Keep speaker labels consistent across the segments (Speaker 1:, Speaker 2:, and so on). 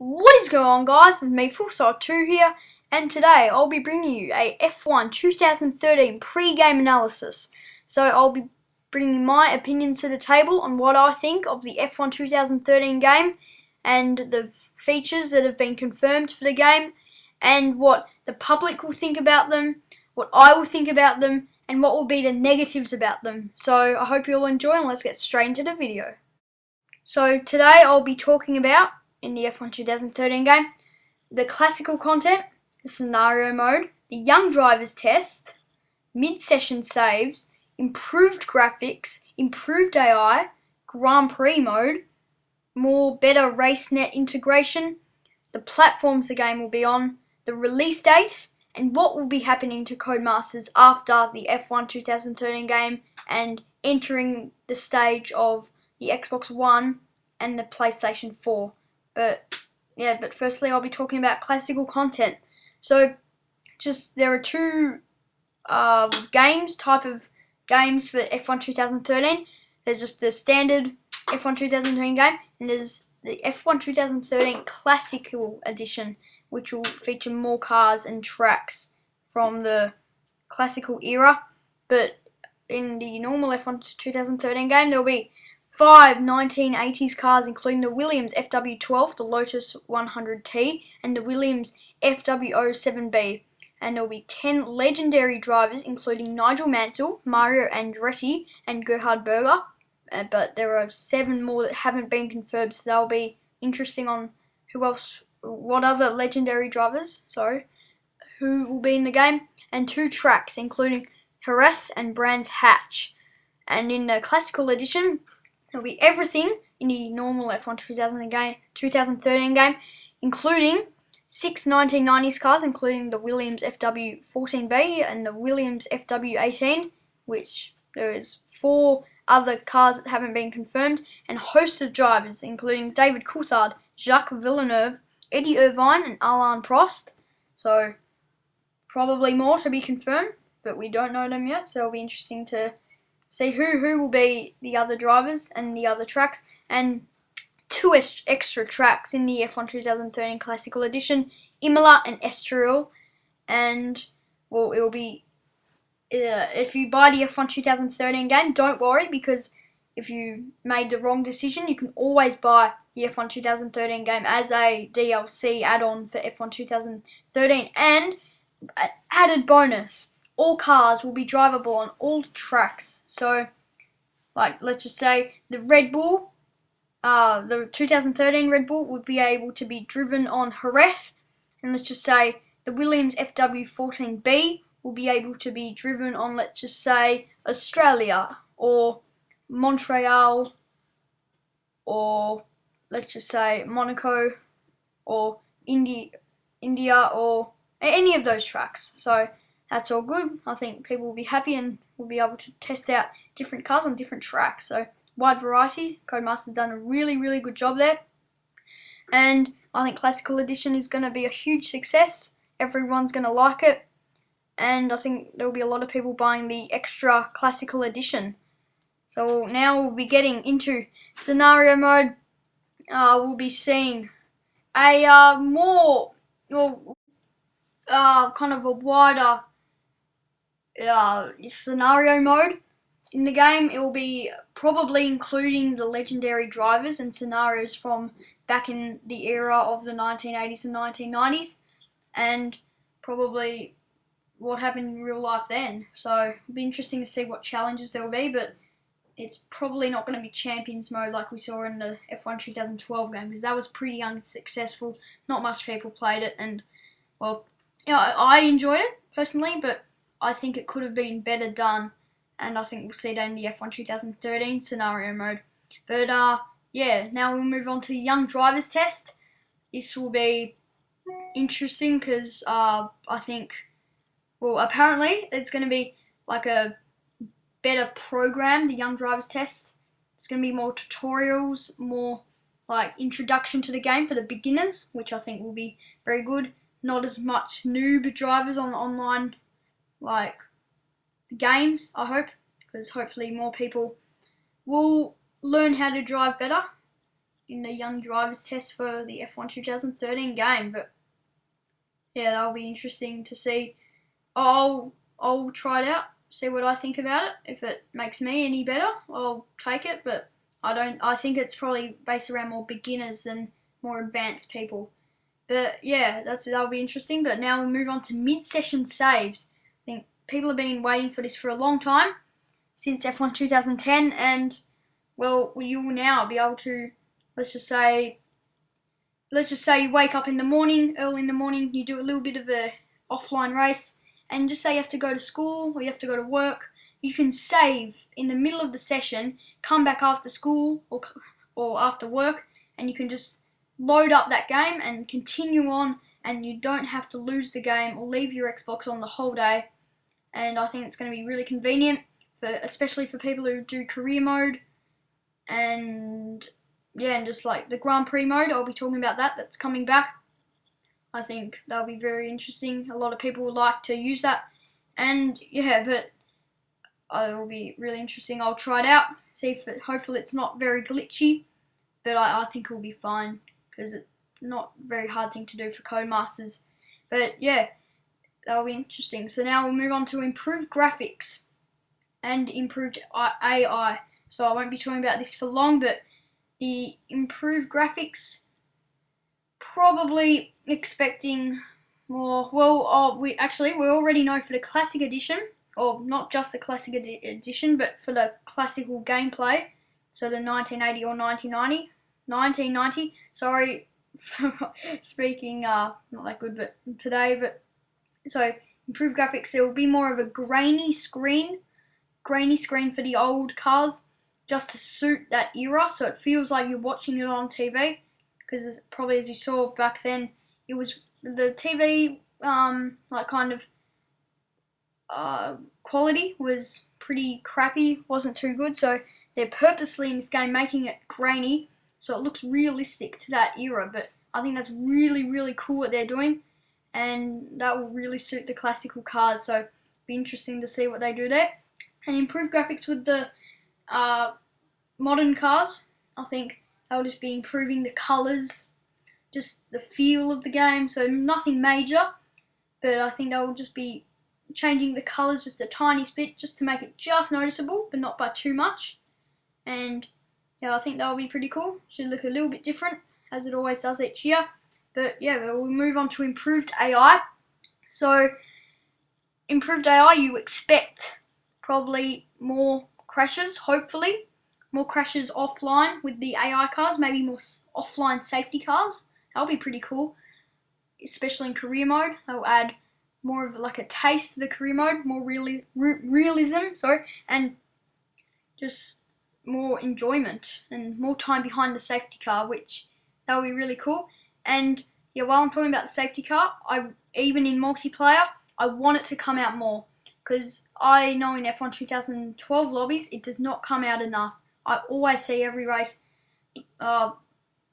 Speaker 1: What is going on, guys? This is me, Fullside2 here, and today I'll be bringing you a F1 2013 pre-game analysis. So I'll be bringing my opinions to the table on what I think of the F1 2013 game and the features that have been confirmed for the game, and what the public will think about them, what I will think about them, and what will be the negatives about them. So I hope you'll enjoy, and let's get straight into the video. So today I'll be talking about, in the F1 2013 game, the classical content, the scenario mode, the young drivers test, mid-session saves, improved graphics, improved AI, Grand Prix mode, more better RaceNet integration, the platforms the game will be on, the release date, and what will be happening to Codemasters after the F1 2013 game and entering the stage of the Xbox One and the PlayStation 4. But firstly I'll be talking about classical content. So there are two type of games for F1 2013. There's just the standard F1 2013 game, and there's the F1 2013 Classical Edition, which will feature more cars and tracks from the classical era. But in the normal F1 2013 game, there'll be 5 1980s cars, including the Williams FW12, the Lotus 100T, and the Williams FW07B. And there will be 10 legendary drivers, including Nigel Mansell, Mario Andretti, and Gerhard Berger. But there are 7 more that haven't been confirmed, so they'll be interesting on what other legendary drivers, who will be in the game. And 2 tracks, including Jerez and Brands Hatch. And in the Classical Edition, there'll be everything in the normal F1 2013 game, including 6 1990s cars, including the Williams FW14B and the Williams FW18, which there is 4 other cars that haven't been confirmed, and hosts of drivers, including David Coulthard, Jacques Villeneuve, Eddie Irvine, and Alain Prost. So probably more to be confirmed, but we don't know them yet, so it'll be interesting to see who will be the other drivers and the other tracks, and 2 extra tracks in the F1 2013 Classical Edition, Imola and Estoril. And it will be, if you buy the F1 2013 game, don't worry, because if you made the wrong decision, you can always buy the F1 2013 game as a DLC add-on for F1 2013. And added bonus, all cars will be drivable on all tracks. So, let's just say the Red Bull, the 2013 Red Bull would be able to be driven on Jerez, and let's just say the Williams FW14B will be able to be driven on, let's just say, Australia, or Montreal, or let's just say Monaco, or India, or any of those tracks. So that's all good. I think people will be happy and will be able to test out different cars on different tracks. So wide variety. Codemasters done a really, really good job there. And I think Classical Edition is going to be a huge success. Everyone's going to like it. And I think there will be a lot of people buying the extra Classical Edition. So now we'll be getting into scenario mode. We'll be seeing a kind of a wider scenario mode in the game. It will be probably including the legendary drivers and scenarios from back in the era of the 1980s and 1990s, and probably what happened in real life then. So it'll be interesting to see what challenges there will be, but it's probably not going to be Champions mode like we saw in the F1 2012 game, because that was pretty unsuccessful. Not much people played it, and I enjoyed it personally, but I think it could have been better done, and I think we'll see that in the F1 2013 scenario mode. But now we'll move on to the Young Drivers Test. This will be interesting because I think, apparently it's going to be like a better program, the Young Drivers Test. It's going to be more tutorials, more like introduction to the game for the beginners, which I think will be very good. Not as much noob drivers on online games, I hope, because hopefully more people will learn how to drive better in the young drivers test for the F1 2013 game. But yeah, that'll be interesting to see. I'll try it out, see what I think about it. If it makes me any better, I'll take it. But I think it's probably based around more beginners than more advanced people. But yeah, that'll be interesting. But now we'll move on to mid-session saves. I think people have been waiting for this for a long time, since F1 2010, and well, you will now be able to, let's just say you wake up in the morning, early in the morning, you do a little bit of a offline race, and just say you have to go to school or you have to go to work. You can save in the middle of the session, come back after school or after work, and you can just load up that game and continue on, and you don't have to lose the game or leave your Xbox on the whole day. And I think it's going to be really convenient, especially for people who do career mode, and yeah, and just like the Grand Prix mode, I'll be talking about that's coming back. I think that'll be very interesting. A lot of people would like to use that, and yeah, but it'll be really interesting. I'll try it out, see if hopefully it's not very glitchy, but I think it'll be fine, because it's not a very hard thing to do for Codemasters. But yeah, that'll be interesting. So now we'll move on to improved graphics and improved AI. So I won't be talking about this for long, but the improved graphics, probably expecting more. Well, we already know for the Classic Edition, or not just the Classic Edition, but for the classical gameplay, so the 1980 or 1990. Sorry for speaking not that good, but today. But so improved graphics, there will be more of a grainy screen for the old cars, just to suit that era, so it feels like you're watching it on TV. Because probably, as you saw back then, it was the TV quality was pretty crappy, wasn't too good. So they're purposely in this game making it grainy, so it looks realistic to that era. But I think that's really, really cool what they're doing, and that will really suit the classical cars. So it'll be interesting to see what they do there. And improved graphics with the modern cars. I think they'll just be improving the colours, just the feel of the game. So nothing major, but I think they'll just be changing the colours just a tiny bit, just to make it just noticeable, but not by too much. And yeah, I think that'll be pretty cool. Should look a little bit different, as it always does each year. But yeah, we'll move on to improved AI. So improved AI, you expect probably more crashes, hopefully. More crashes offline with the AI cars, maybe more offline safety cars. That'll be pretty cool, especially in career mode. They'll add more of like a taste to the career mode, more realism, and just more enjoyment and more time behind the safety car, which that'll be really cool. And yeah, while I'm talking about the safety car, even in multiplayer, I want it to come out more, because I know in F1 2012 lobbies, it does not come out enough. I always see every race,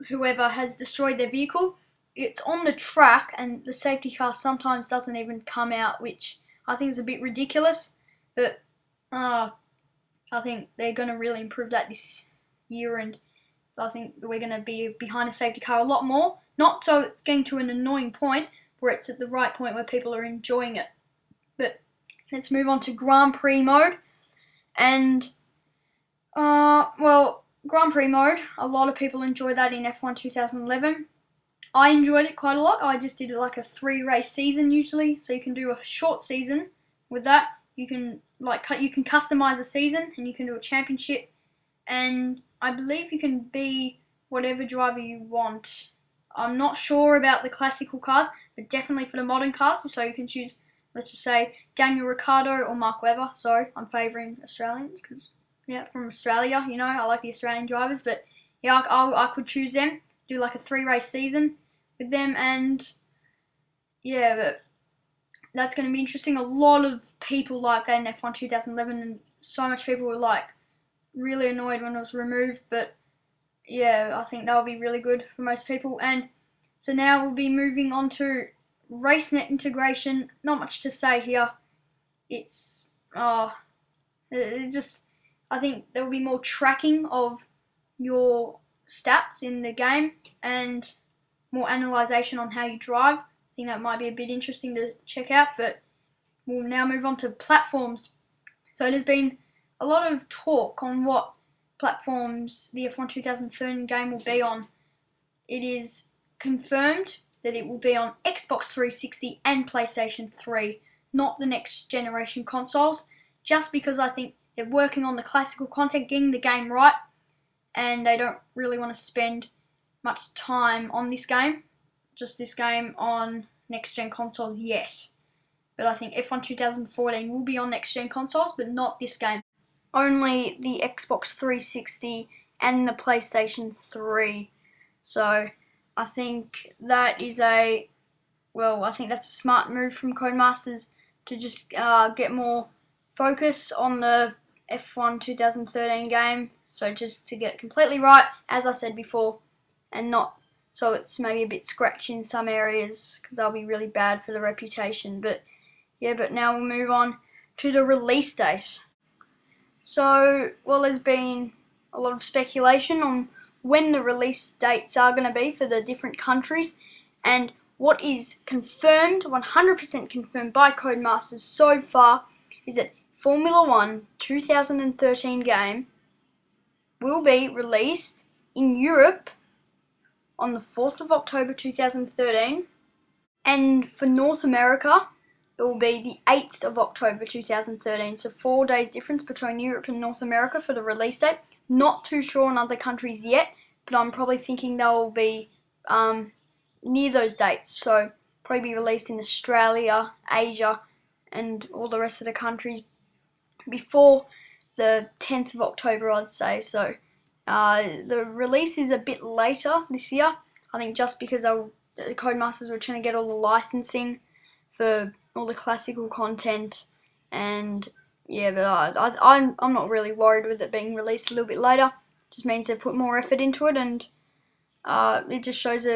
Speaker 1: whoever has destroyed their vehicle, it's on the track, and the safety car sometimes doesn't even come out, which I think is a bit ridiculous. But I think they're going to really improve that this year, and I think we're going to be behind a safety car a lot more. Not so it's getting to an annoying point, where it's at the right point where people are enjoying it. But let's move on to Grand Prix mode. And Grand Prix mode, a lot of people enjoy that in F1 2011. I enjoyed it quite a lot. I just did like a 3-race season usually, so you can do a short season with that. You can customize a season, and you can do a championship, and I believe you can be whatever driver you want. I'm not sure about the classical cars, but definitely for the modern cars, so you can choose, let's just say, Daniel Ricciardo or Mark Webber. Sorry, I'm favouring Australians, because yeah, from Australia, I like the Australian drivers. But yeah, I could choose them, do like a 3-race season with them, and yeah, but that's going to be interesting. A lot of people like that in F1 2011, and so much people were like really annoyed when it was removed. But yeah, I think that'll be really good for most people. And so now we'll be moving on to RaceNet integration. Not much to say here. It's I think there will be more tracking of your stats in the game and more analysation on how you drive. I think that might be a bit interesting to check out, but we'll now move on to platforms. So there's been a lot of talk on what platforms the F1 2013 game will be on. It is confirmed that it will be on Xbox 360 and PlayStation 3, not the next generation consoles, just because I think they're working on the classical content, getting the game right, and they don't really want to spend much time on this game, just this game on next gen consoles yet. But I think F1 2014 will be on next gen consoles, but not this game. Only the Xbox 360 and the PlayStation 3. So I think that is I think that's a smart move from Codemasters to just get more focus on the F1 2013 game. So just to get it completely right, as I said before, and not so it's maybe a bit scratchy in some areas because they'll be really bad for the reputation. But now we'll move on to the release date. So, there's been a lot of speculation on when the release dates are going to be for the different countries, and what is confirmed, 100% confirmed by Codemasters so far, is that Formula 1 2013 game will be released in Europe on the 4th of October 2013, and for North America it will be the 8th of October 2013, so 4 days difference between Europe and North America for the release date. Not too sure on other countries yet, but I'm probably thinking they'll be near those dates, so probably be released in Australia, Asia, and all the rest of the countries before the 10th of October, I'd say. So the release is a bit later this year, I think, just because the Codemasters were trying to get all the licensing for all the classical content, and but I'm not really worried with it being released a little bit later. It just means they put more effort into it, and it just shows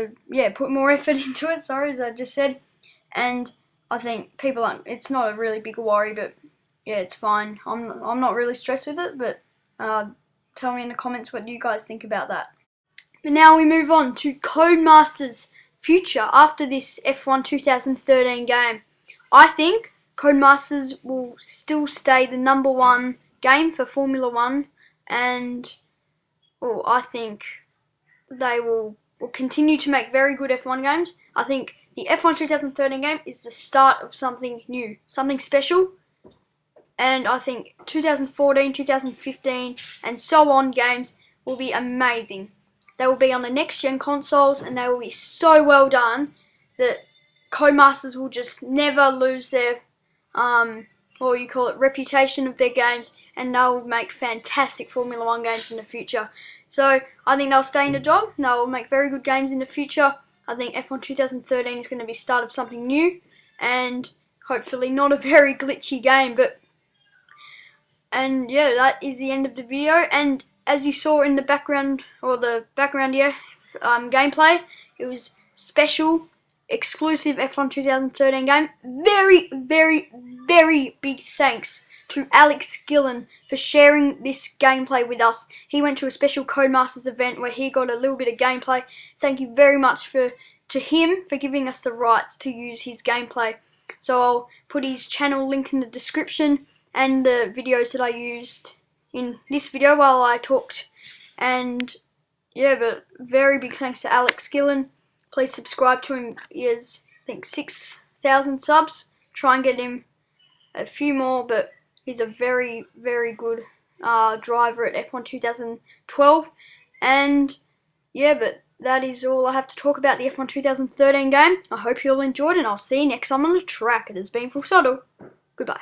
Speaker 1: put more effort into it, sorry, as I just said. And I think it's not a really big worry, but yeah, it's fine. I'm not really stressed with it, but tell me in the comments what you guys think about that. But now we move on to Codemasters' future after this F1 2013 game. I think Codemasters will still stay the #1 game for Formula 1, and I think they will continue to make very good F1 games. I think the F1 2013 game is the start of something new, something special, and I think 2014, 2015, and so on games will be amazing. They will be on the next gen consoles, and they will be so well done that Codemasters will just never lose their reputation of their games, and they'll make fantastic Formula 1 games in the future. So I think they'll stay in the job, and they'll make very good games in the future. I think F1 2013 is going to be the start of something new, and hopefully not a very glitchy game. And that is the end of the video. And as you saw in the background, gameplay, it was special, exclusive F1 2013 game. Very, very, very big thanks to Alex Gillon for sharing this gameplay with us. He went to a special Codemasters event where he got a little bit of gameplay. Thank you very much to him for giving us the rights to use his gameplay. So I'll put his channel link in the description, and the videos that I used in this video while I talked. And but very big thanks to Alex Gillon. Please subscribe to him. He has, I think, 6,000 subs. Try and get him a few more, but he's a very, very good driver at F1 2012. And but that is all I have to talk about the F1 2013 game. I hope you all enjoyed, and I'll see you next time on the track. It has been Full Throttle. Goodbye.